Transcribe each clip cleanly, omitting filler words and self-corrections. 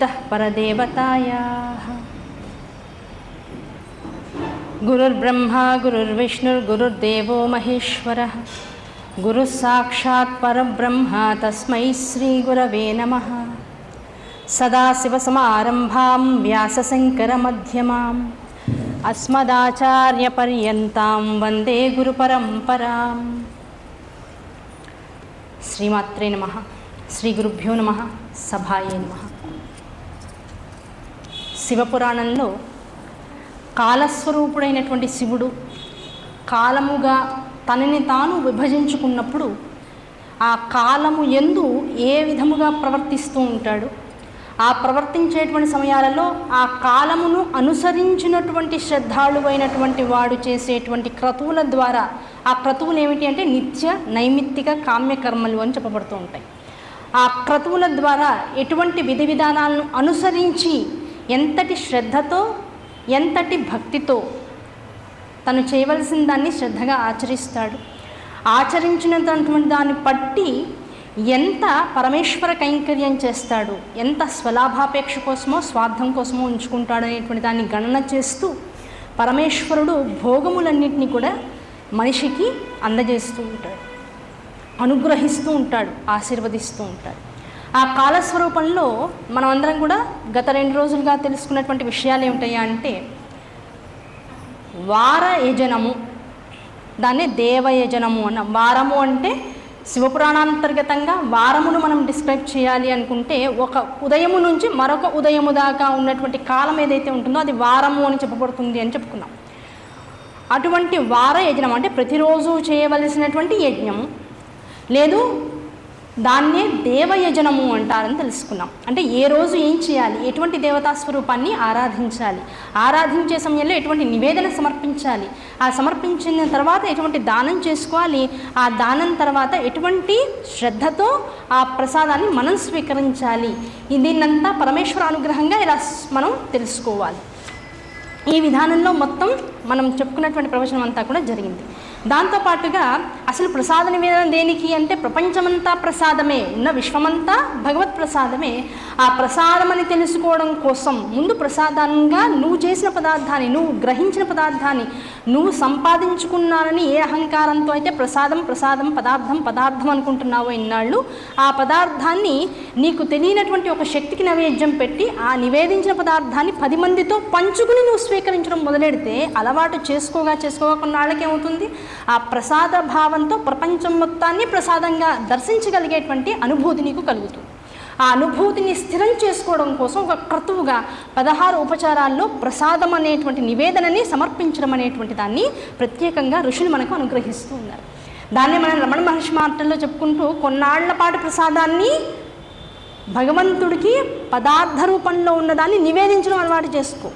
परदेवतायाः गुरुर्ब्रह्मा गुरुर्विष्णुर्गुरुर्देवो महेश्वरः गुरुः साक्षात् परब्रह्म तस्मै श्रीगुरवे नमः। सदाशिवसमारम्भां व्यासशङ्करमध्यमाम् अस्मदाचार्यपर्यन्तां वन्दे गुरुपरम्पराम्। श्रीमात्रे नमः। श्रीगुरुभ्यो नमः। सभाये नमः। శివపురాణంలో కాలస్వరూపుడైనటువంటి శివుడు కాలముగా తనని తాను విభజించుకున్నప్పుడు ఆ కాలము యందు ఏ విధముగా ప్రవర్తిస్తూ ఉంటాడు, ఆ ప్రవర్తించేటువంటి సమయాలలో ఆ కాలమును అనుసరించినటువంటి శ్రద్ధాళువైనటువంటి వాడు చేసేటువంటి క్రతువుల ద్వారా, ఆ క్రతువులు ఏమిటి అంటే నిత్య నైమిత్తిక కామ్యకర్మలు అని చెప్పబడుతూ ఉంటాయి. ఆ క్రతువుల ద్వారా ఎటువంటి విధి విధానాలను అనుసరించి ఎంతటి శ్రద్ధతో ఎంతటి భక్తితో తను చేయవలసిన దాన్ని శ్రద్ధగా ఆచరిస్తాడు. ఆచరించినటువంటి దాన్ని బట్టి ఎంత పరమేశ్వర కైంకర్యం చేస్తాడు, ఎంత స్వలాభాపేక్ష కోసమో స్వార్థం కోసమో ఉంచుకుంటాడు అనేటువంటి దాన్ని గణన చేస్తూ పరమేశ్వరుడు భోగములన్నింటినీ కూడా మనిషికి అందజేస్తూ ఉంటాడు, అనుగ్రహిస్తూ ఉంటాడు, ఆశీర్వదిస్తూ ఉంటాడు. ఆ కాలస్వరూపంలో మనం అందరం కూడా గత 2 రోజులుగా తెలుసుకున్నటువంటి విషయాలు ఏమిటయ్యా అంటే, వార యజనము, దాన్నే దేవయజనము అన్న. వారము అంటే శివపురాణాంతర్గతంగా వారమును మనం డిస్క్రైబ్ చేయాలి అనుకుంటే ఒక ఉదయము నుంచి మరొక ఉదయము దాకా ఉన్నటువంటి కాలం ఏదైతే ఉంటుందో అది వారము అని చెప్పబడుతుంది అని చెప్పుకున్నాం. అటువంటి వార యజనం అంటే ప్రతిరోజు చేయవలసినటువంటి యజ్ఞము, లేదు దాన్నే దేవయజనము అంటారని తెలుసుకున్నాం. అంటే ఏ రోజు ఏం చేయాలి, ఎటువంటి దేవతా స్వరూపాన్ని ఆరాధించాలి, ఆరాధించే సమయంలో ఎటువంటి నివేదన సమర్పించాలి, ఆ సమర్పించిన తర్వాత ఎటువంటి దానం చేసుకోవాలి, ఆ దానం తర్వాత ఎటువంటి శ్రద్ధతో ఆ ప్రసాదాన్ని మనం స్వీకరించాలి, దీన్నంతా పరమేశ్వర అనుగ్రహంగా ఇలా మనం తెలుసుకోవాలి. ఈ విధానంలో మొత్తం మనం చెప్పుకున్నటువంటి ప్రవచనం అంతా కూడా జరిగింది. దాంతోపాటుగా అసలు ప్రసాద నివేదన దేనికి అంటే, ప్రపంచమంతా ప్రసాదమే, ఉన్న విశ్వమంతా భగవత్ ప్రసాదమే. ఆ ప్రసాదమని తెలుసుకోవడం కోసం ముందు ప్రసాదంగా నువ్వు చేసిన పదార్థాన్ని, నువ్వు గ్రహించిన పదార్థాన్ని, నువ్వు సంపాదించుకున్నానని ఏ అహంకారంతో అయితే ప్రసాదం ప్రసాదం పదార్థం పదార్థం అనుకుంటున్నావో ఇన్నాళ్ళు, ఆ పదార్థాన్ని నీకు తెలియనటువంటి ఒక శక్తికి నైవేద్యం పెట్టి ఆ నివేదించిన పదార్థాన్ని 10 మందితో పంచుకుని నువ్వు స్వీకరించడం మొదలెడితే అలవాటు చేసుకోగా కొన్నాళ్ళకి ఏమవుతుంది, ఆ ప్రసాద భావంతో ప్రపంచం మొత్తాన్ని ప్రసాదంగా దర్శించగలిగేటువంటి అనుభూతి నీకు కలుగుతుంది. ఆ అనుభూతిని స్థిరం చేసుకోవడం కోసం ఒక క్రతువుగా 16 ఉపచారాల్లో ప్రసాదం అనేటువంటి నివేదనని సమర్పించడం అనేటువంటి దాన్ని ప్రత్యేకంగా ఋషులు మనకు అనుగ్రహిస్తూ ఉన్నారు. దాన్ని మనం రమణ మహర్షి మాటల్లో చెప్పుకుంటూ కొన్నాళ్ల పాటు ప్రసాదాన్ని భగవంతుడికి పదార్థ రూపంలో ఉన్నదాన్ని నివేదించడం అలవాటు చేసుకో,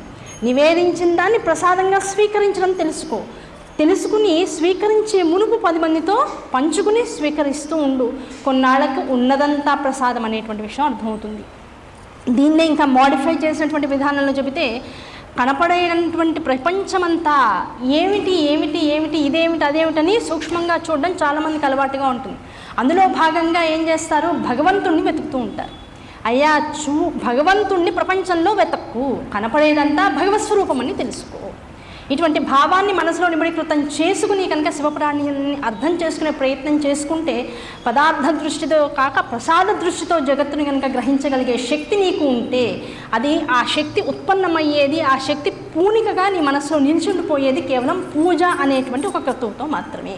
నివేదించిన దాన్ని ప్రసాదంగా స్వీకరించడం తెలుసుకుని స్వీకరించే మునుపు 10 మందితో పంచుకుని స్వీకరిస్తూ ఉండు. కొన్నాళ్ళకు ఉన్నదంతా ప్రసాదం అనేటువంటి విషయం అర్థమవుతుంది. దీన్నే ఇంకా మోడిఫై చేసినటువంటి విధానంలో చెబితే, కనపడేటువంటి ప్రపంచమంతా ఏమిటి ఏమిటి ఏమిటి ఇదేమిటి అదేమిటని సూక్ష్మంగా చూడడం చాలామందికి అలవాటుగా ఉంటుంది. అందులో భాగంగా ఏం చేస్తారు, భగవంతుణ్ణి వెతుకుతూ ఉంటారు. అయ్యా భగవంతుణ్ణి ప్రపంచంలో వెతక్కు, కనపడేదంతా భగవత్ స్వరూపమని తెలుసుకో. ఇటువంటి భావాన్ని మనసులో నిబిడీకృతం చేసుకుని కనుక శివపురాణాన్ని అర్థం చేసుకునే ప్రయత్నం చేసుకుంటే, పదార్థ దృష్టితో కాక ప్రసాద దృష్టితో జగత్తుని కనుక గ్రహించగలిగే శక్తి నీకు ఉంటే, అది ఆ శక్తి ఉత్పన్నమయ్యేది, ఆ శక్తి పూనికగా నీ మనసులో నిల్చుండిపోయేది కేవలం పూజ అనేటువంటి ఒక క్రతువుతో మాత్రమే.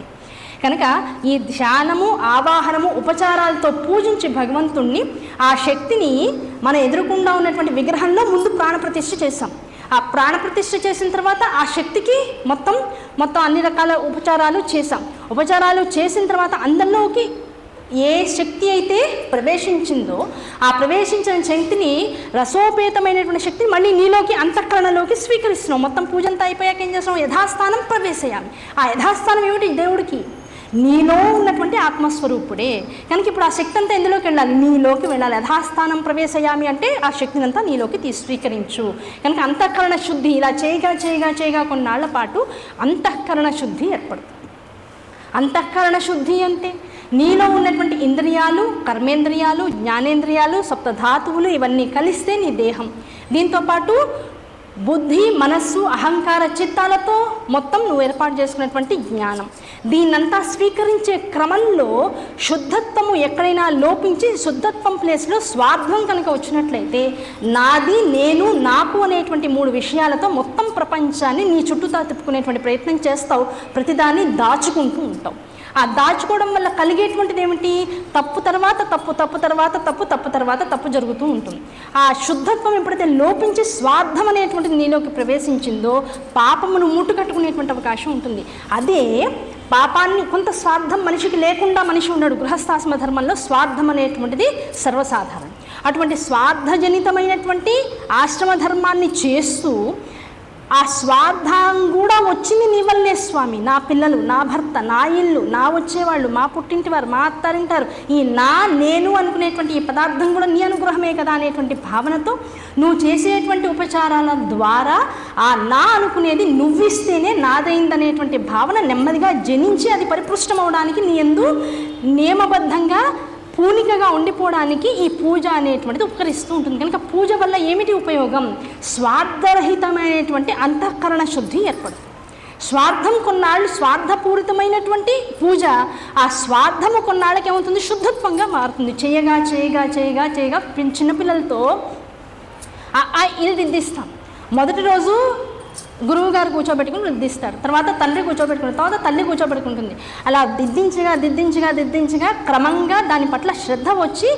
కనుక ఈ ధ్యానము, ఆవాహనము, ఉపచారాలతో పూజించి భగవంతుణ్ణి, ఆ శక్తిని మన ఎదురుకుండా ఉన్నటువంటి విగ్రహంలో ముందు ప్రాణప్రతిష్ఠ చేస్తాం. ఆ ప్రాణప్రతిష్ఠ చేసిన తర్వాత ఆ శక్తికి మొత్తం అన్ని రకాల ఉపచారాలు చేసాం. ఉపచారాలు చేసిన తర్వాత అందరిలోకి ఏ శక్తి అయితే ప్రవేశించిందో ఆ ప్రవేశించిన శక్తిని, రసోపేతమైనటువంటి శక్తిని మళ్ళీ నీలోకి అంతఃకరణలోకి స్వీకరిస్తున్నాం. మొత్తం పూజ అంతా అయిపోయాక ఏం చేస్తున్నాం, యథాస్థానం ప్రవేశయామి. ఆ యథాస్థానం ఏమిటి, దేవుడికి నీలో ఉన్నటువంటి ఆత్మస్వరూపుడే. కనుక ఇప్పుడు ఆ శక్తి అంతా ఎందులోకి వెళ్ళాలి, నీలోకి వెళ్ళాలి. యథాస్థానం ప్రవేశయామి అంటే ఆ శక్తిని అంతా నీలోకి స్వీకరించు. కనుక అంతఃకరణ శుద్ధి ఇలా చేయగా కొన్నాళ్ల పాటు అంతఃకరణ శుద్ధి ఏర్పడుతుంది. అంతఃకరణ శుద్ధి అంటే నీలో ఉన్నటువంటి ఇంద్రియాలు, కర్మేంద్రియాలు, జ్ఞానేంద్రియాలు, సప్తధాతువులు ఇవన్నీ కలిస్తే నీ దేహం. దీంతోపాటు బుద్ధి, మనస్సు, అహంకార చిత్తాలతో మొత్తం నువ్వు ఏర్పాటు చేసుకున్నటువంటి జ్ఞానం. దీన్నంతా స్వీకరించే క్రమంలో శుద్ధత్వము ఎక్కడైనా లోపించి శుద్ధత్వం ప్లేస్లో స్వార్థం కనుక వచ్చినట్లయితే నాది, నేను, నాకు అనేటువంటి 3 విషయాలతో మొత్తం ప్రపంచాన్ని నీ చుట్టూతా తిప్పుకునేటువంటి ప్రయత్నం చేస్తావు. ప్రతిదాన్ని దాచుకుంటూ ఉంటావు. ఆ దాచుకోవడం వల్ల కలిగేటువంటిది ఏమిటి? తప్పు తర్వాత తప్పు, తప్పు తర్వాత తప్పు, తప్పు తర్వాత తప్పు జరుగుతూ ఉంటుంది. ఆ శుద్ధత్వం ఎప్పుడైతే లోపించి స్వార్థం అనేటువంటిది నీలోకి ప్రవేశించిందో పాపమును ముట్టుకట్టుకునేటువంటి అవకాశం ఉంటుంది. అదే పాపాన్ని, కొంత స్వార్థం మనిషికి లేకుండా మనిషి ఉన్నాడు. గృహస్థాశ్రమ ధర్మంలో స్వార్థం అనేటువంటిది సర్వసాధారణం. అటువంటి స్వార్థజనితమైనటువంటి ఆశ్రమ ధర్మాన్ని చేస్తూ ఆ స్వార్థం కూడా వచ్చింది నీ వల్లే స్వామి. నా పిల్లలు, నా భర్త, నా ఇల్లు, నా వచ్చేవాళ్ళు, మా పుట్టింటి వారు, మా అత్తారింటారు, ఈ నా, నేను అనుకునేటువంటి ఈ పదార్థం కూడా నీ అనుగ్రహమే కదా అనేటువంటి భావనతో నువ్వు చేసేటువంటి ఉపచారాల ద్వారా ఆ నా అనుకునేది నువ్విస్తేనే నాదైందనేటువంటి భావన నెమ్మదిగా జనించి అది పరిపుష్టమవడానికి నీ యందు నియమబద్ధంగా పూనికగా ఉండిపోవడానికి ఈ పూజ అనేటువంటిది ఉపకరిస్తూ ఉంటుంది. కనుక పూజ వల్ల ఏమిటి ఉపయోగం? స్వార్థరహితమైనటువంటి అంతఃకరణ శుద్ధి ఏర్పడుతుంది. స్వార్థం కొన్నాళ్ళు స్వార్థపూరితమైనటువంటి పూజ, ఆ స్వార్థము కొన్నాళ్ళకి ఏమవుతుంది? శుద్ధత్వంగా మారుతుంది. చేయగా చేయగా చేయగా చేయగా చిన్నపిల్లలతో ఇది దిద్దిస్తాం. మొదటి రోజు గురువు గారు కూర్చోబెట్టుకుని దిద్దిస్తారు, తర్వాత తండ్రి కూర్చోబెట్టుకుంటుంది, తర్వాత తల్లి కూర్చోబెట్టుకుంటుంది. అలా దిద్దించగా దిద్దించగా దిద్దించగా క్రమంగా దాని పట్ల శ్రద్ధ వచ్చి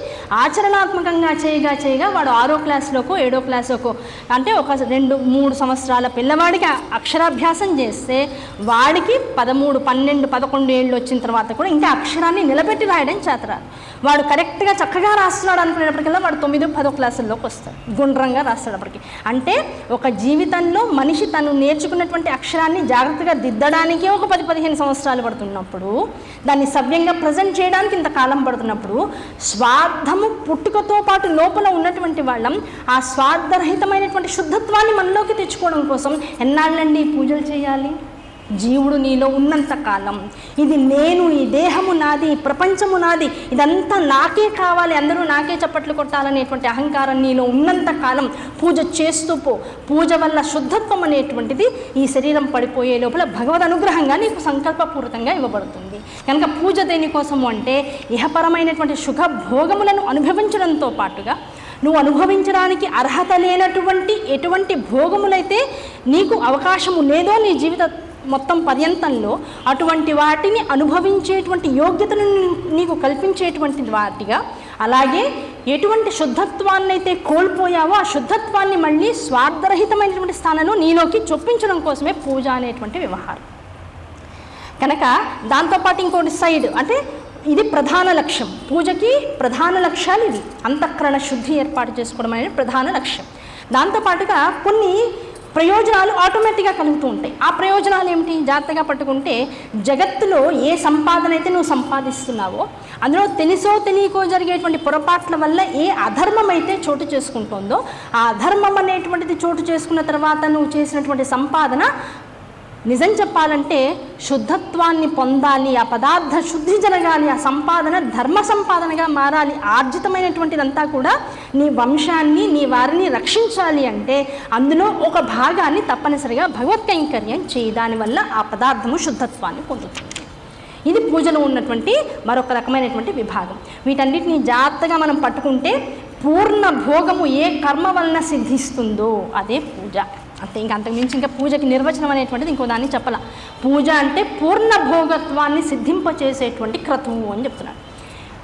ఆచరణాత్మకంగా చేయగా చేయగా వాడు 6వ క్లాసులోకో 7వ క్లాసులోకో, అంటే ఒక 2-3 సంవత్సరాల పిల్లవాడికి అక్షరాభ్యాసం చేస్తే వాడికి 13, 12, 11 ఏళ్ళు వచ్చిన తర్వాత కూడా ఇంకా అక్షరాన్ని నిలబెట్టి రాయడం చేతరాదు. వాడు కరెక్ట్గా చక్కగా రాస్తున్నాడు అనుకునేటప్పటికల్లా వాడు 9, 10 క్లాసుల్లోకి వస్తాడు, గుండ్రంగా రాస్తాడప్పటికి. అంటే ఒక జీవితంలో మనిషి తను నేర్చుకున్నటువంటి అక్షరాన్ని జాగ్రత్తగా దిద్దడానికే ఒక 10-15 సంవత్సరాలు పడుతున్నప్పుడు, దాన్ని సవ్యంగా ప్రజెంట్ చేయడానికి ఇంతకాలం పడుతున్నప్పుడు, స్వార్థము పుట్టుకతో పాటు లోపల ఉన్నటువంటి వాళ్ళం ఆ స్వార్థరహితమైనటువంటి శుద్ధత్వాన్ని మనలోకి తెచ్చుకోవడం కోసం ఎన్నాళ్ళండి పూజలు చేయాలి? జీవుడు నీలో ఉన్నంత కాలం ఇది నేను, ఈ దేహము నాది, ప్రపంచము నాది, ఇదంతా నాకే కావాలి, అందరూ నాకే చప్పట్లు కొట్టాలనేటువంటి అహంకారం నీలో ఉన్నంత కాలం పూజ చేస్తూ పో. పూజ వల్ల శుద్ధత్వం అనేటువంటిది ఈ శరీరం పడిపోయే లోపల భగవద్ అనుగ్రహంగా నీకు సంకల్పపూరితంగా ఇవ్వబడుతుంది. కనుక పూజ దేనికోసము అంటే ఇహపరమైనటువంటి సుఖ భోగములను అనుభవించడంతో పాటుగా నువ్వు అనుభవించడానికి అర్హత లేనటువంటి ఎటువంటి భోగములైతే నీకు అవకాశము లేదో నీ జీవిత మొత్తం పర్యంతంలో అటువంటి వాటిని అనుభవించేటువంటి యోగ్యతను నీకు కల్పించేటువంటి వాటిగా, అలాగే ఎటువంటి శుద్ధత్వాన్ని అయితే కోల్పోయావో ఆ శుద్ధత్వాన్ని మళ్ళీ స్వార్థరహితమైనటువంటి స్థానంలో నీలోకి చొప్పించడం కోసమే పూజ అనేటువంటి వ్యవహారం. కనుక దాంతోపాటు ఇంకోటి సైడ్, అంటే ఇది ప్రధాన లక్ష్యం. పూజకి ప్రధాన లక్ష్యాలు ఇవి. అంతఃకరణ శుద్ధి ఏర్పాటు చేసుకోవడం అనేది ప్రధాన లక్ష్యం. దాంతోపాటుగా కొన్ని ప్రయోజనాలు ఆటోమేటిక్గా కలుగుతూ ఉంటాయి. ఆ ప్రయోజనాలు ఏమిటి? జాగ్రత్తగా పట్టుకుంటే జగత్తులో ఏ సంపాదన అయితే నువ్వు సంపాదిస్తున్నావో అందులో తెలుసో తెలియకో జరిగేటువంటి పొరపాట్ల వల్ల ఏ అధర్మం అయితే చోటు చేసుకుంటుందో ఆ అధర్మం అనేటువంటిది చోటు చేసుకున్న తర్వాత నువ్వు చేసినటువంటి సంపాదన నిజం చెప్పాలంటే శుద్ధత్వాన్ని పొందాలి, ఆ పదార్థ శుద్ధి జరగాలి, ఆ సంపాదన ధర్మ సంపాదనగా మారాలి. ఆర్జితమైనటువంటిదంతా కూడా నీ వంశాన్ని, నీ వారిని రక్షించాలి అంటే అందులో ఒక భాగాన్ని తప్పనిసరిగా భగవత్ కైంకర్యం చేయి. దానివల్ల ఆ పదార్థము శుద్ధత్వాన్ని పొందుతుంది. ఇది పూజలో ఉన్నటువంటి మరొక రకమైనటువంటి విభాగం. వీటన్నిటిని జాగ్రత్తగా మనం పట్టుకుంటే పూర్ణ భోగము ఏ కర్మ వలన సిద్ధిస్తుందో అదే పూజ. అంతే, ఇంకా అంతకుమించి ఇంకా పూజకి నిర్వచనం అనేటువంటిది ఇంకో దాన్ని చెప్పాల. పూజ అంటే పూర్ణ భోగత్వాన్ని సిద్ధింపచేసేటువంటి క్రతువు అని చెప్తున్నాడు.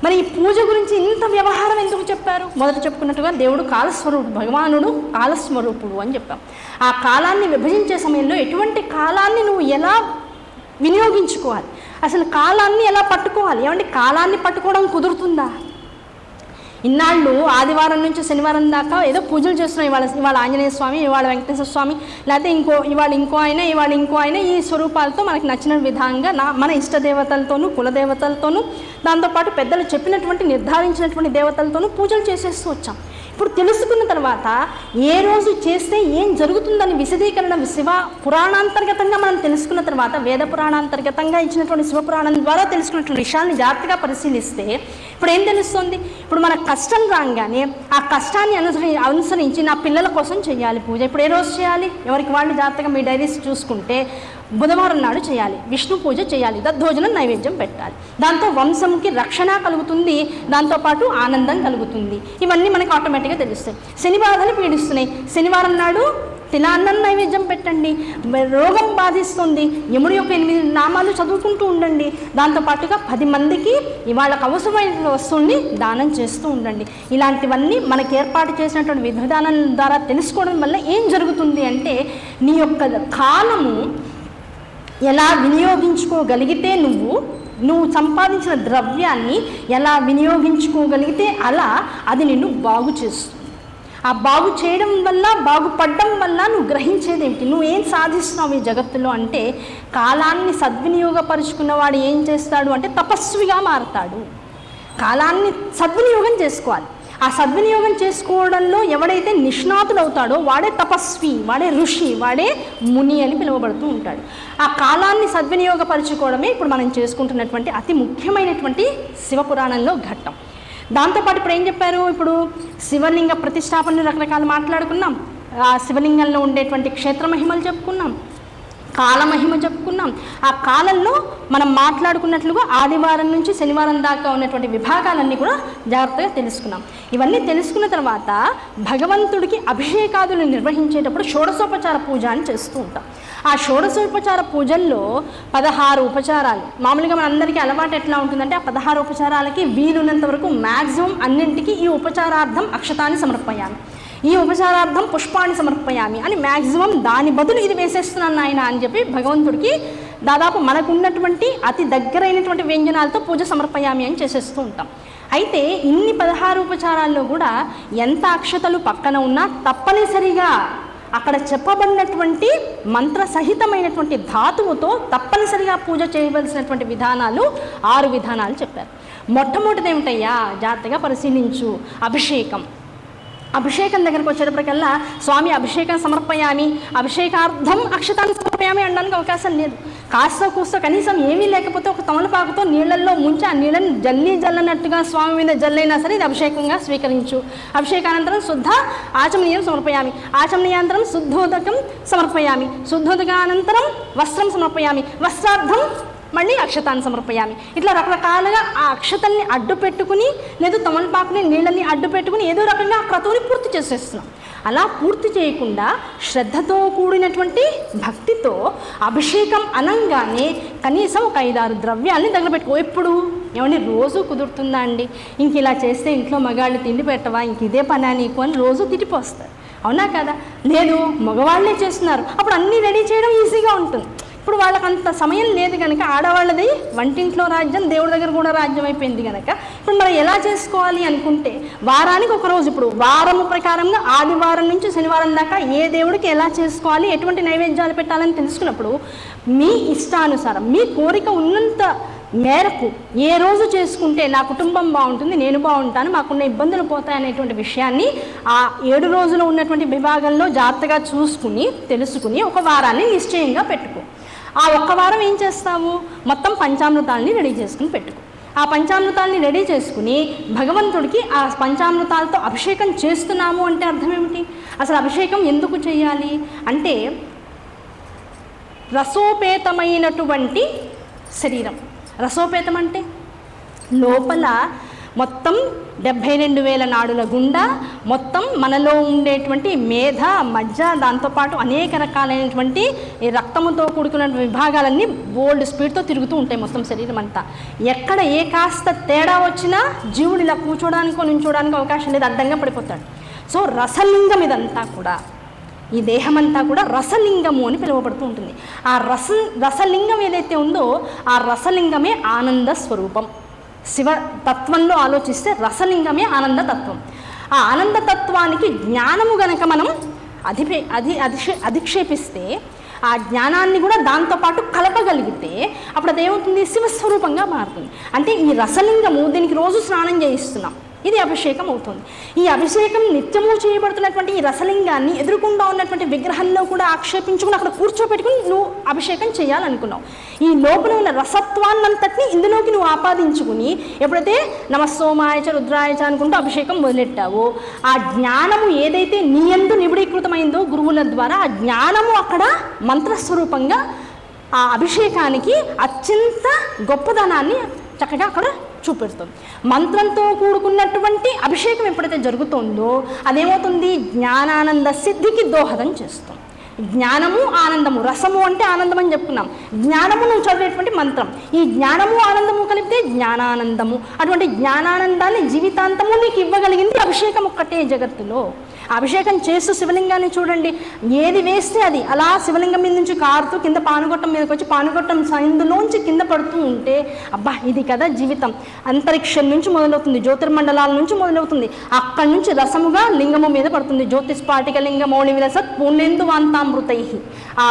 మరి ఈ పూజ గురించి ఇంత వ్యవహారం ఎందుకు చెప్పారు? మొదట చెప్పుకున్నట్టుగా దేవుడు కాలస్వరూపుడు, భగవానుడు కాలస్వరూపుడు అని చెప్పాం. ఆ కాలాన్ని విభజించే సమయంలో ఎటువంటి కాలాన్ని నువ్వు ఎలా వినియోగించుకోవాలి, అసలు కాలాన్ని ఎలా పట్టుకోవాలి? ఏమంటే కాలాన్ని పట్టుకోవడం కుదురుతుందా? ఇన్నాళ్ళు ఆదివారం నుంచి శనివారం దాకా ఏదో పూజలు చేస్తున్నాం. ఇవాళ ఆంజనేయ స్వామి, ఇవాళ వెంకటేశ్వర స్వామి, లేకపోతే ఇవాళ ఇంకో ఆయన ఈ స్వరూపాలతో మనకి నచ్చిన విధంగా మన ఇష్టదేవతలతోనూ కులదేవతలతోనూ దాంతోపాటు పెద్దలు చెప్పినటువంటి నిర్ధారించినటువంటి దేవతలతోనూ పూజలు చేసేస్తూ వచ్చాం. ఇప్పుడు ఇప్పుడు తెలుసుకున్న తర్వాత ఏ రోజు చేస్తే ఏం జరుగుతుందని విశదీకరణ శివ పురాణాంతర్గతంగా మనం తెలుసుకున్న తర్వాత వేద పురాణాంతర్గతంగా ఇచ్చినటువంటి శివపురాణం ద్వారా తెలుసుకున్నటువంటి విషయాన్ని జాగ్రత్తగా పరిశీలిస్తే ఇప్పుడు ఏం తెలుస్తుంది? ఇప్పుడు మన కష్టం రాగానే ఆ కష్టాన్ని అనుసరించి నా పిల్లల కోసం చేయాలి పూజ. ఇప్పుడు ఏ రోజు చేయాలి? ఎవరికి వాళ్ళు జాగ్రత్తగా మీ డైరీస్ చూసుకుంటే బుధవారం నాడు చేయాలి, విష్ణు పూజ చేయాలి, దద్దోజనం నైవేద్యం పెట్టాలి. దాంతో వంశంకి రక్షణ కలుగుతుంది, దాంతోపాటు ఆనందం కలుగుతుంది. ఇవన్నీ మనకు ఆటోమేటిక్గా తెలుస్తాయి. శని బాధలు పీడిస్తున్నాయి, శనివారం నాడు తిలాన్నం నైవేద్యం పెట్టండి. రోగం బాధిస్తుంది, యముడి యొక్క 8 నామాలు చదువుకుంటూ ఉండండి. దాంతోపాటుగా 10 మందికి వాళ్ళకు అవసరమైన వస్తువుల్ని దానం చేస్తూ ఉండండి. ఇలాంటివన్నీ మనకి ఏర్పాటు చేసినటువంటి విధానం ద్వారా తెలుసుకోవడం వల్ల ఏం జరుగుతుంది అంటే నీ యొక్క కాలము ఎలా వినియోగించుకోగలిగితే నువ్వు సంపాదించిన ద్రవ్యాన్ని ఎలా వినియోగించుకోగలిగితే అలా అది నిన్ను బాగు చేస్తుంది. ఆ బాగు చేయడం వల్ల, బాగుపడడం వల్ల నువ్వు గ్రహించేది ఏమిటి? నువ్వు ఏం సాధిస్తున్నావు ఈ జగత్తులో అంటే కాలాన్ని సద్వినియోగపరుచుకున్నవాడు ఏం చేస్తాడు అంటే తపస్విగా మారతాడు. కాలాన్ని సద్వినియోగం చేసుకోవాలి. ఆ సద్వినియోగం చేసుకోవడంలో ఎవడైతే నిష్ణాతుడు అవుతాడో వాడే తపస్వి, వాడే ఋషి, వాడే ముని అని పిలువబడుతూ ఉంటాడు. ఆ కాలాన్ని సద్వినియోగపరచుకోవడమే ఇప్పుడు మనం చేసుకుంటున్నటువంటి అతి ముఖ్యమైనటువంటి శివపురాణంలో ఘట్టం. దాంతోపాటు ఇప్పుడు ఏం చెప్పారు? ఇప్పుడు శివలింగ ప్రతిష్టాపనలు రకరకాలు మాట్లాడుకున్నాం, ఆ శివలింగంలో ఉండేటువంటి క్షేత్ర మహిమలు చెప్పుకున్నాం, కాలమహిమ చెప్పుకున్నాం. ఆ కాలంలో మనం మాట్లాడుకున్నట్లుగా ఆదివారం నుంచి శనివారం దాకా ఉన్నటువంటి విభాగాలన్నీ కూడా జాగ్రత్తగా తెలుసుకున్నాం. ఇవన్నీ తెలుసుకున్న తర్వాత భగవంతుడికి అభిషేకాదులు నిర్వహించేటప్పుడు షోడశోపచార పూజ అని చేస్తూ ఉంటాం. ఆ షోడశోపచార పూజల్లో 16 ఉపచారాలు. మామూలుగా మనందరికీ అలవాటు ఎట్లా ఉంటుందంటే ఆ 16 ఉపచారాలకి వీలున్నంత వరకు మ్యాక్సిమం అన్నింటికి ఈ ఉపచారార్థం అక్షతాన్ని సమర్పయామి, ఈ ఉపచారార్థం పుష్పాన్ని సమర్పయామి అని మ్యాక్సిమం దాని బదులు ఇది వేసేస్తున్నాను ఆయన అని చెప్పి భగవంతుడికి దాదాపు మనకున్నటువంటి అతి దగ్గరైనటువంటి వ్యంజనాలతో పూజ సమర్పయామి అని చేసేస్తూ ఉంటాం. అయితే ఇన్ని 16 ఉపచారాల్లో కూడా ఎంత అక్షతలు పక్కన ఉన్నా తప్పనిసరిగా అక్కడ చెప్పబడినటువంటి మంత్రసహితమైనటువంటి ధాతువుతో తప్పనిసరిగా పూజ చేయవలసినటువంటి విధానాలు 6 విధానాలు చెప్పారు. మొట్టమొదటిది ఏమిటయ్యా? జాగ్రత్తగా పరిశీలించు. అభిషేకం. అభిషేకం దగ్గరకు వచ్చేటప్పటికల్లా స్వామి అభిషేకం సమర్పయామి, అభిషేకార్థం అక్షతాన్ని సమర్పయామి అనడానికి అవకాశం లేదు. కాస్త కూస్త కనీసం ఏమీ లేకపోతే ఒక తమలపాకుతో నీళ్ళల్లో ముంచి ఆ నీళ్ళని జల్లనట్టుగా స్వామి మీద జల్లైనా సరే ఇది అభిషేకంగా స్వీకరించు. అభిషేకానంతరం శుద్ధ ఆచమనీయం సమర్పయామి, ఆచమనీయాంతరం శుద్ధోదకం సమర్పయామి, శుద్ధోదకానంతరం వస్త్రం సమర్పయామి, వస్త్రార్థం మళ్ళీ అక్షతాన్ని సమర్పయామి. ఇట్లా రకరకాలుగా ఆ అక్షతల్ని అడ్డు పెట్టుకుని లేదు తమలపాకుని నీళ్ళని అడ్డు పెట్టుకుని ఏదో రకంగా ఆ క్రతువుని పూర్తి చేసేస్తున్నాం. అలా పూర్తి చేయకుండా శ్రద్ధతో కూడినటువంటి భక్తితో అభిషేకం అనంగానే కనీసం ఒక 5-6 ద్రవ్యాలని దగ్గర పెట్టుకో. ఎప్పుడు ఏమండి రోజు కుదురుతుందా అండి? ఇంక ఇలా చేస్తే ఇంట్లో మగాళ్ళు తిండి పెట్టవా, ఇంక ఇదే పనా నీకు అని రోజు తిట్టిపోస్తారు, అవునా కదా? లేదు మగవాళ్ళే చేస్తున్నారు, అప్పుడు అన్నీ రెడీ చేయడం ఈజీగా ఉంటుంది. ఇప్పుడు వాళ్ళకి అంత సమయం లేదు కనుక ఆడవాళ్ళది వంటింట్లో రాజ్యం, దేవుడి దగ్గర కూడా రాజ్యం అయిపోయింది కనుక ఇప్పుడు మనం ఎలా చేసుకోవాలి అనుకుంటే వారానికి ఒక రోజు, ఇప్పుడు వారము ప్రకారంగా ఆదివారం నుంచి శనివారం దాకా ఏ దేవుడికి ఎలా చేసుకోవాలి, ఎటువంటి నైవేద్యాలు పెట్టాలని తెలుసుకున్నప్పుడు మీ ఇష్టానుసారం మీ కోరిక ఉన్నంత మేరకు ఏ రోజు చేసుకుంటే నా కుటుంబం బాగుంటుంది, నేను బాగుంటాను, మాకున్న ఇబ్బందులు పోతాయనేటువంటి విషయాన్ని ఆ 7 రోజులు ఉన్నటువంటి విభాగంలో జాగ్రత్తగా చూసుకుని తెలుసుకుని ఒక వారాన్ని నిశ్చయంగా పెట్టుకో. ఆ ఒక్క వారం ఏం చేస్తావు? మొత్తం పంచామృతాలని రెడీ చేసుకుని పెట్టుకో. ఆ పంచామృతాలని రెడీ చేసుకుని భగవంతుడికి ఆ పంచామృతాలతో అభిషేకం చేస్తున్నాము అంటే అర్థం ఏమిటి? అసలు అభిషేకం ఎందుకు చేయాలి అంటే రసోపేతమైనటువంటి శరీరం. రసోపేతం అంటే లోపల మొత్తం 72,000 నాడుల గుండా మొత్తం మనలో ఉండేటువంటి మేధ మజ్జ దాంతోపాటు అనేక రకాలైనటువంటి రక్తముతో కూడుకున్న విభాగాలన్నీ బోల్డ్ స్పీడ్తో తిరుగుతూ ఉంటాయి మొత్తం శరీరం అంతా. ఎక్కడ ఏ కాస్త తేడా వచ్చినా జీవుడు ఇలా కూర్చోడానికో నుంచోడానికి అవకాశం లేదు, అడ్డంగా పడిపోతాడు. సో రసలింగం ఇదంతా కూడా, ఈ దేహమంతా కూడా రసలింగము అని పిలువబడుతూ ఉంటుంది. ఆ రసలింగం ఏదైతే ఉందో ఆ రసలింగమే ఆనంద స్వరూపం. శివతత్వంలో ఆలోచిస్తే రసలింగమే ఆనందతత్వం. ఆ ఆనందతత్వానికి జ్ఞానము గనక మనం అధిక్షేపిస్తే ఆ జ్ఞానాన్ని కూడా దాంతోపాటు కలపగలిగితే అప్పుడు అదేమవుతుంది? శివస్వరూపంగా మారుతుంది. అంటే ఈ రసలింగము, దీనికి రోజు స్నానం చేయిస్తున్నాం, ఇది అభిషేకం అవుతుంది. ఈ అభిషేకం నిత్యము చేయబడుతున్నటువంటి ఈ రసలింగాన్ని ఎదురుకుండా ఉన్నటువంటి విగ్రహంలో కూడా ఆక్షేపించుకుని అక్కడ కూర్చోపెట్టుకుని నువ్వు అభిషేకం చేయాలనుకున్నావు. ఈ లోపల ఉన్న రసత్వాన్నంతటిని ఇందులోకి నువ్వు ఆపాదించుకుని ఎప్పుడైతే నమస్సోమాయచ రుద్రాయచ అనుకుంటూ అభిషేకం మొదలెట్టావో ఆ జ్ఞానము ఏదైతే నీ యందు నిబిడీకృతమైందో గురువుల ద్వారా ఆ జ్ఞానము అక్కడ మంత్రస్వరూపంగా ఆ అభిషేకానికి అత్యంత గొప్పదనాన్ని చక్కగా అక్కడ చూపెడుతుంది. మంత్రంతో కూడుకున్నటువంటి అభిషేకం ఎప్పుడైతే జరుగుతుందో అదేమవుతుంది, జ్ఞానానంద సిద్ధికి దోహదం చేస్తుంది. జ్ఞానము ఆనందము, రసము అంటే ఆనందం అని చెప్పుకున్నాం. జ్ఞానము నువ్వు చదివేటువంటి మంత్రం, ఈ జ్ఞానము ఆనందము కలిపితే జ్ఞానానందము. అటువంటి జ్ఞానానందాన్ని జీవితాంతము నీకు ఇవ్వగలిగింది అభిషేకం ఒక్కటే జగత్తులో. అభిషేకం చేస్తూ శివలింగాన్ని చూడండి, ఏది వేస్తే అది అలా శివలింగం మీద నుంచి కారుతూ కింద పానుగొట్టం మీదకి వచ్చి పానుగొట్టం సందులోంచి కింద పడుతూ ఉంటే అబ్బా ఇది కదా జీవితం. అంతరిక్షం నుంచి మొదలవుతుంది, జ్యోతిర్మండలాల నుంచి మొదలవుతుంది, అక్కడి నుంచి రసముగా లింగము మీద పడుతుంది. జ్యోతిస్పాటిక లింగ మౌళి విలసత్ పూర్ణేందు వాంతామృతై. ఆ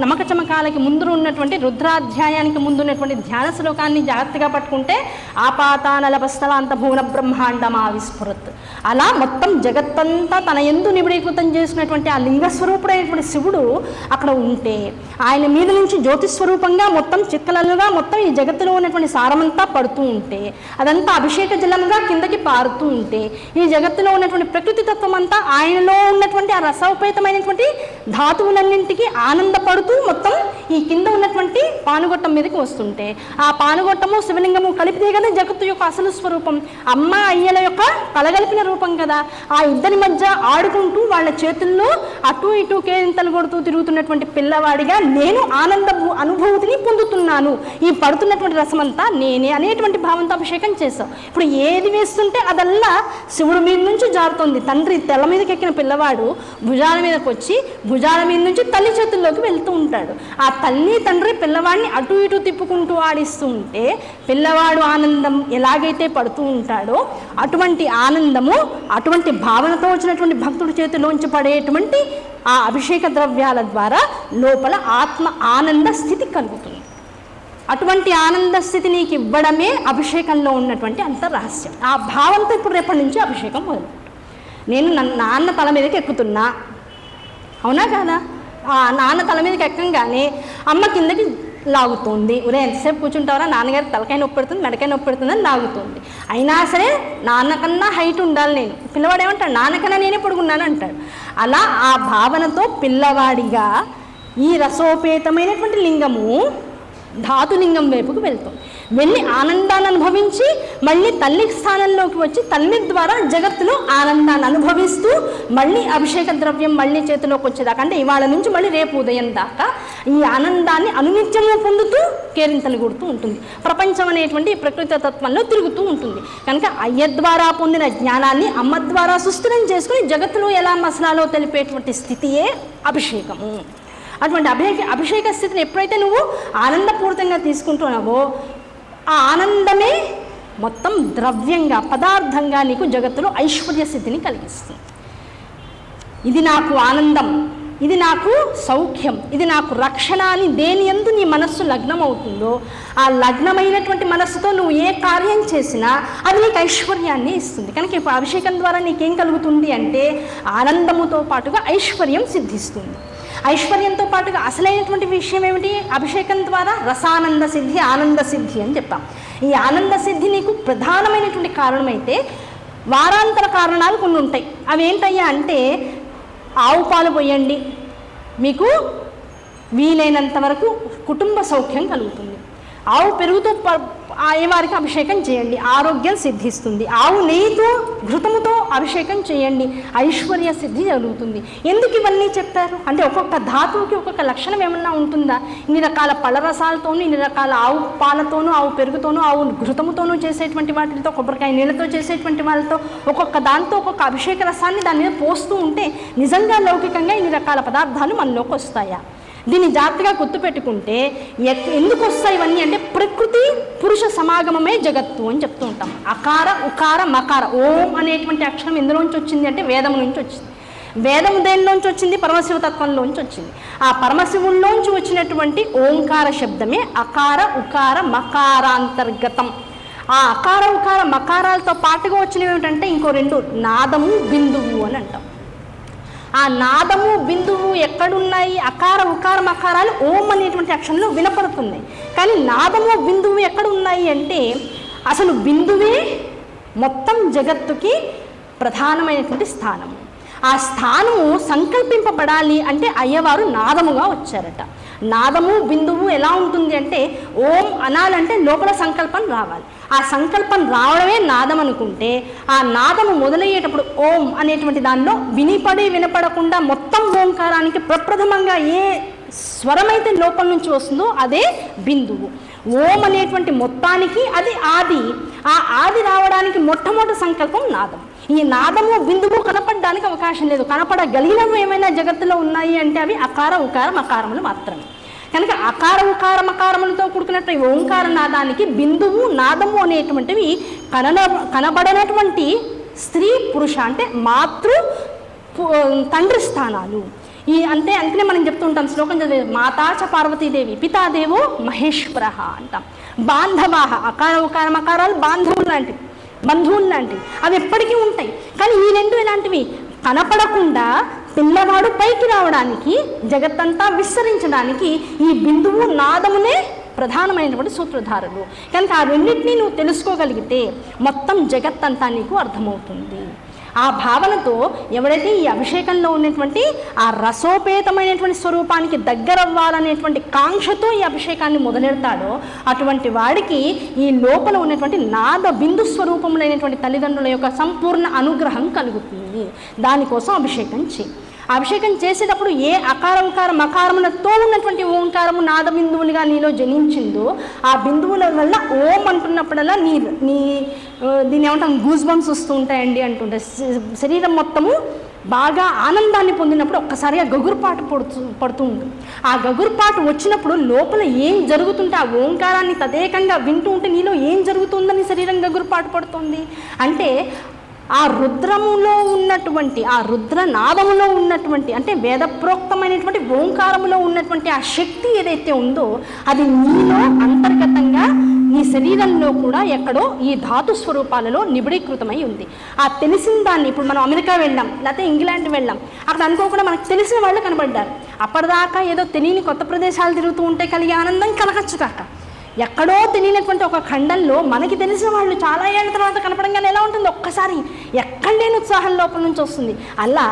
నమక చమకాలకి ముందు ఉన్నటువంటి రుద్రాధ్యాయానికి ముందు ఉన్నటువంటి ధ్యాన శ్లోకాన్ని జాగ్రత్తగా పట్టుకుంటే ఆపాతానలపస్థలాంత భువన బ్రహ్మాండమా విస్ఫురత్. అలా మొత్తం జగత్తంతా తన యందు నిబిడీకృతం చేసినటువంటి ఆ లింగస్వరూపుడైనటువంటి శివుడు అక్కడ ఉంటే ఆయన మీద నుంచి జ్యోతిస్వరూపంగా మొత్తం చిక్కలలుగా మొత్తం ఈ జగత్తులో ఉన్నటువంటి సారమంతా పడుతూ ఉంటే అదంతా అభిషేక జలంగా కిందకి పారుతూ ఉంటే ఈ జగత్తులో ఉన్నటువంటి ప్రకృతి తత్వం అంతా ఆయనలో ఉన్నటువంటి ఆ రసోపేతమైనటువంటి ధాతువులన్నింటికి ఆనందపడుతూ మొత్తం ఈ కింద ఉన్నటువంటి పానుగొట్టం మీదకి వస్తుంటే ఆ పానుగొట్టము శివలింగము కలిపితే కదా జగత్తు యొక్క అసలు స్వరూపం. అమ్మ అయ్యల యొక్క కలగలిపిన రూపం కదా. ఆ ఇద్దరి మధ్య ఆడుకుంటూ వాళ్ళ చేతుల్లో అటు ఇటు కేరింతలు కొడుతూ తిరుగుతున్నటువంటి పిల్లవాడిగా నేను ఆనంద అనుభూతిని పొందుతున్నాను, ఈ పడుతున్నటువంటి రసమంతా నేనే అనేటువంటి భావంతో అభిషేకం చేశావు. ఇప్పుడు ఏది వేస్తుంటే అదల్లా శివుడి మీద నుంచి జారుతుంది. తండ్రి తెల్ల మీదకి ఎక్కిన పిల్లవాడు భుజాల మీదకి వచ్చి భుజాల మీద నుంచి తల్లి చేతుల్లోకి వెళ్తూ ఉంటాడు. ఆ తల్లి తండ్రి పిల్లవాడిని అటు ఇటు తిప్పుకుంటూ ఆడిస్తూ ఉంటే పిల్లవాడు ఆనందం ఎలాగైతే పడుతూ ఉంటాడో అటువంటి ఆనందము అటువంటి భావనతో వచ్చినటువంటి భక్తుడి చేతిలోంచి పడేటువంటి ఆ అభిషేక ద్రవ్యాల ద్వారా లోపల ఆత్మ ఆనంద స్థితి కలుగుతుంది. అటువంటి ఆనంద స్థితి నీకు ఇవ్వడమే అభిషేకంలో ఉన్నటువంటి అంత రహస్యం. ఆ భావంతో ఇప్పుడు రేపటి నుంచి అభిషేకం మొదలు. నేను నాన్న తల మీదకి ఎక్కుతున్నా, అవునా కాదా? ఆ నాన్న తల మీదకి ఎక్కంగానే అమ్మ కిందకి లాగుతుంది. ఒరే ఎంతసేపు కూర్చుంటావరా, నాన్నగారి తలకాయ నొప్పి పెడుతుంది మెడకాయ నొప్పి పెడుతుంది అని లాగుతుంది. అయినా సరే నాన్నకన్నా హైట్ ఉండాలి నేను. పిల్లవాడు ఏమంటాడు, నాన్నకన్నా నేనే పొడుగున్నాను అంటాడు. అలా ఆ భావనతో పిల్లవాడిగా ఈ రసోపేతమైనటువంటి లింగము ధాతులింగం వైపుకు వెళ్తాం. వెళ్ళి ఆనందాన్ని అనుభవించి మళ్ళీ తల్లి స్థానంలోకి వచ్చి తల్లి ద్వారా జగత్తులో ఆనందాన్ని అనుభవిస్తూ మళ్ళీ అభిషేక ద్రవ్యం మళ్ళీ చేతిలోకి వచ్చేదాకా, అంటే ఇవాళ నుంచి మళ్ళీ రేపు ఉదయం దాకా ఈ ఆనందాన్ని అనునిత్యము పొందుతూ కేరింతలు కొడుతూ ఉంటుంది. ప్రపంచం అనేటువంటి ప్రకృతి తత్వంలో తిరుగుతూ ఉంటుంది. కనుక అయ్య ద్వారా పొందిన జ్ఞానాన్ని అమ్మ ద్వారా సుస్థిరం చేసుకుని జగత్తులో ఎలా మసలాలో తెలిపేటువంటి స్థితియే అభిషేకము. అటువంటి అభిషేక స్థితిని ఎప్పుడైతే నువ్వు ఆనందపూరితంగా తీసుకుంటున్నావో ఆ ఆనందమే మొత్తం ద్రవ్యంగా పదార్థంగా నీకు జగత్తులో ఐశ్వర్య స్థితిని కలిగిస్తుంది. ఇది నాకు ఆనందం, ఇది నాకు సౌఖ్యం, ఇది నాకు రక్షణ అని దేని యందు నీ మనస్సు లగ్నం అవుతుందో ఆ లగ్నమైనటువంటి మనస్సుతో నువ్వు ఏ కార్యం చేసినా అది నీకు ఐశ్వర్యాన్ని ఇస్తుంది. కనుక ఇప్పుడు అభిషేకం ద్వారా నీకేం కలుగుతుంది అంటే ఆనందముతో పాటుగా ఐశ్వర్యం సిద్ధిస్తుంది. ఐశ్వర్యంతో పాటుగా అసలైనటువంటి విషయం ఏమిటి? అభిషేకం ద్వారా రసానంద సిద్ధి ఆనంద సిద్ధి అని చెప్పాం. ఈ ఆనంద సిద్ధి నీకు ప్రధానమైనటువంటి కారణమైతే వారాంతర కారణాలు కొన్ని ఉంటాయి. అవి ఏంటయ్యా అంటే ఆవు పాలు పోయండి, మీకు వీలైనంత వరకు కుటుంబ సౌఖ్యం కలుగుతుంది. ఆవు పెరుగుతో వారికి అభిషేకం చేయండి, ఆరోగ్యం సిద్ధిస్తుంది. ఆవు నెయ్యితో ఘృతముతో అభిషేకం చేయండి, ఐశ్వర్య సిద్ధి జరుగుతుంది. ఎందుకు ఇవన్నీ చెప్పారు అంటే ఒక్కొక్క ధాతువుకి ఒక్కొక్క లక్షణం ఏమన్నా ఉంటుందా? ఇన్ని రకాల పళ్ళరసాలతోనూ ఇన్ని రకాల ఆవు పాలతోనూ ఆవు పెరుగుతోనూ ఆవు ఘృతముతోనూ చేసేటువంటి వాటితో కొబ్బరికాయ నీళ్ళతో చేసేటువంటి వాళ్ళతో ఒక్కొక్క దాంతో ఒక్కొక్క అభిషేక రసాన్ని దాని మీద పోస్తూ ఉంటే నిజంగా లౌకికంగా ఇన్ని రకాల పదార్థాలు మనలోకి వస్తాయా? దీన్ని జాగ్రత్తగా గుర్తుపెట్టుకుంటే ఎందుకు వస్తాయి ఇవన్నీ అంటే ప్రకృతి పురుష సమాగమమే జగత్తు అని చెప్తూ ఉంటాం. అకార ఉకార మకార ఓం అనేటువంటి అక్షరం ఎందులోంచి వచ్చింది అంటే వేదం నుంచి వచ్చింది. వేదం దేనిలోంచి వచ్చింది? పరమశివతత్వంలోంచి వచ్చింది. ఆ పరమశివుల్లోంచి వచ్చినటువంటి ఓంకార శబ్దమే అకార ఉకార మకారాంతర్గతం. ఆ అకార ఉకార మకారాలతో పాటుగా వచ్చినవి ఏమిటంటే ఇంకో రెండు, నాదము బిందువు అని అంటాం. ఆ నాదము బిందువు ఎక్కడున్నాయి? అకార ఉకార మకారాలు ఓం అనేటువంటి అక్షరంలో వినపడుతున్నాయి. కానీ నాదము బిందువు ఎక్కడ ఉన్నాయి అంటే అసలు బిందువే మొత్తం జగత్తుకి ప్రధానమైనటువంటి స్థానము. ఆ స్థానము సంకల్పింపబడాలి అంటే అయ్యవారు నాదముగా వచ్చారట. నాదము బిందువు ఎలా ఉంటుంది అంటే ఓం అనాలంటే లోపల సంకల్పం రావాలి. ఆ సంకల్పం రావడమే నాదం అనుకుంటే ఆ నాదము మొదలయ్యేటప్పుడు ఓం అనేటువంటి దానిలో వినపడకుండా మొత్తం ఓంకారానికి ప్రప్రథమంగా ఏ స్వరమైతే లోపల నుంచి వస్తుందో అదే బిందువు. ఓం అనేటువంటి మొత్తానికి అది ఆది. ఆ ఆది రావడానికి మొట్టమొదటి సంకల్పం నాదం. ఈ నాదము బిందువు కనపడడానికి అవకాశం లేదు. కనపడగలిగినవి ఏమైనా జగత్తులో ఉన్నాయి అంటే అవి అకార ఉకార మకారములు మాత్రమే. కనుక అకార ఉకార మకారములతో కూడుకున్నట్టు ఓంకార నాదానికి బిందువు నాదము అనేటువంటివి కనబడనటువంటి స్త్రీ పురుష అంటే మాతృ తండ్రి స్థానాలు. అందుకనే మనం చెప్తుంటాం, శ్లోకం చదివే మాతాచ పార్వతీదేవి పితాదేవో మహేశ్వర అంటాం. బాంధవాహ అకార ఉకార మకారాలు బాంధవులు లాంటివి, బంధువులు లాంటివి, అవి ఎప్పటికీ ఉంటాయి. కానీ ఈ రెండు ఎలాంటివి? కనపడకుండా పిల్లవాడు పైకి రావడానికి, జగత్తంతా విస్తరించడానికి ఈ బిందువు నాదమునే ప్రధానమైనటువంటి సూత్రధారులు. కనుక ఆ రెండింటినీ నువ్వు తెలుసుకోగలిగితే మొత్తం జగత్తంతా నీకు అర్థమవుతుంది. ఆ భావనతో ఎవరైతే ఈ అభిషేకంలో ఉన్నటువంటి ఆ రసోపేతమైనటువంటి స్వరూపానికి దగ్గరవ్వాలనేటువంటి కాంక్షతో ఈ అభిషేకాన్ని మొదలెడతాడో అటువంటి వాడికి ఈ లోపల ఉన్నటువంటి నాద బిందు స్వరూపములైనటువంటి తల్లిదండ్రుల యొక్క సంపూర్ణ అనుగ్రహం కలుగుతుంది. దానికోసం అభిషేకం చేయి. అభిషేకం చేసేటప్పుడు ఏ అకార ఉకార మకారములతో ఉన్నటువంటి ఓంకారము నాద బిందువులుగా నీలో జనించిందో ఆ బిందువుల వల్ల ఓం అంటున్నప్పుడల్లా దీన్ని ఏమంటాం, గూస్ బంప్స్ వస్తూ ఉంటాయండి అంటుంటే శరీరం మొత్తము బాగా ఆనందాన్ని పొందినప్పుడు ఒక్కసారిగా గగురుపాటు పడుతూ ఉంటుంది. ఆ గగురుపాటు వచ్చినప్పుడు లోపల ఏం జరుగుతుంటే ఆ ఓంకారాన్ని తదేకంగా వింటూ ఉంటే నీలో ఏం జరుగుతుందని శరీరం గగురుపాటు పడుతుంది అంటే ఆ రుద్రములో ఉన్నటువంటి, ఆ రుద్రనాదములో ఉన్నటువంటి అంటే వేదప్రోక్తమైనటువంటి ఓంకారములో ఉన్నటువంటి ఆ శక్తి ఏదైతే ఉందో అది నీలో అంతర్గతంగా నీ శరీరంలో కూడా ఎక్కడో ఈ ధాతు స్వరూపాలలో నిబిడీకృతమై ఉంది. ఆ తెలిసిన దాన్ని ఇప్పుడు మనం అమెరికా వెళ్ళాం, లేకపోతే ఇంగ్లాండ్ వెళ్ళాం, అక్కడ అనుకోకుండా మనకు తెలిసిన వాళ్ళు కనబడ్డారు. అప్పటిదాకా ఏదో తెలియని కొత్త ప్రదేశాలు తిరుగుతూ ఉంటే కలిగే ఆనందం కలగచ్చు కాక ఎక్కడో తెలియనటువంటి ఒక ఖండంలో మనకి తెలిసిన వాళ్ళు చాలా ఏళ్ళ తర్వాత కనపడంగానే ఎలా ఉంటుంది, ఒక్కసారి ఎక్కడ లేని ఉత్సాహం లోపల నుంచి వస్తుంది. అలా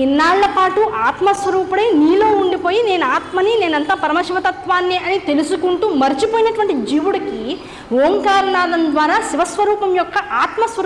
ఇన్నాళ్ల పాటు ఆత్మస్వరూపుడే నీలో ఉండిపోయి నేను ఆత్మని, నేనంతా పరమశివతత్వాన్ని అని తెలుసుకుంటూ మర్చిపోయినటువంటి జీవుడికి ఓంకారనాదం ద్వారా శివస్వరూపం యొక్క ఆత్మస్వరూపం